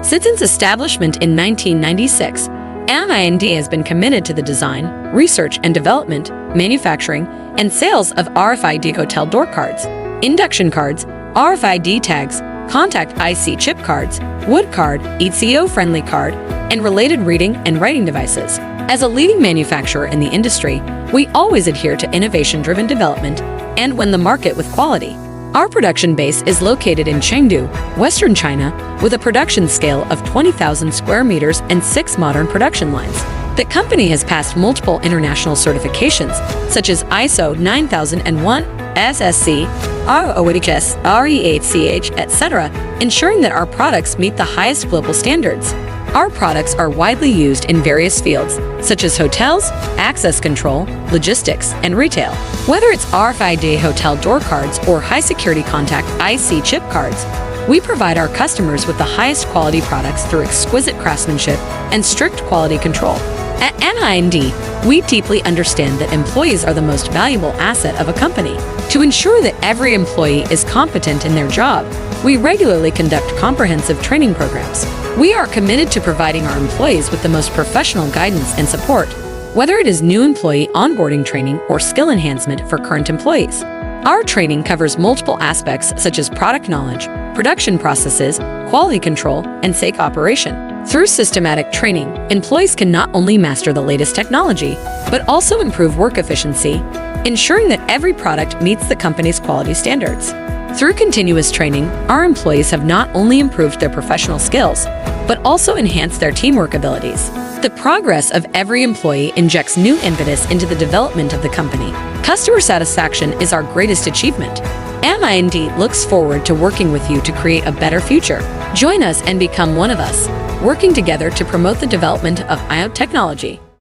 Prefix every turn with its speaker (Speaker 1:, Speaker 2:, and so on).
Speaker 1: Since its establishment in 1996, MIND has been committed to the design, research and development, manufacturing, and sales of RFID hotel door cards, induction cards, RFID tags, contact IC chip cards, wood card, ECO-friendly card, and related reading and writing devices. As a leading manufacturer in the industry, we always adhere to innovation-driven development and win the market with quality. Our production base is located in Chengdu, Western China, with a production scale of 20,000 square meters and 6 modern production lines. The company has passed multiple international certifications, such as ISO 9001, SSC, ROHS, REHCH, etc., ensuring that our products meet the highest global standards. Our products are widely used in various fields, such as hotels, access control, logistics, and retail. Whether it's RFID hotel door cards or high-security contact IC chip cards, we provide our customers with the highest quality products through exquisite craftsmanship and strict quality control. At MIND, we deeply understand that employees are the most valuable asset of a company. To ensure that every employee is competent in their job, we regularly conduct comprehensive training programs. We are committed to providing our employees with the most professional guidance and support, whether it is new employee onboarding training or skill enhancement for current employees. Our training covers multiple aspects such as product knowledge, production processes, quality control, and safe operation. Through systematic training, employees can not only master the latest technology, but also improve work efficiency, ensuring that every product meets the company's quality standards. Through continuous training, our employees have not only improved their professional skills, but also enhanced their teamwork abilities. The progress of every employee injects new impetus into the development of the company. Customer satisfaction is our greatest achievement. MIND looks forward to working with you to create a better future. Join us and become one of us, working together to promote the development of IoT technology.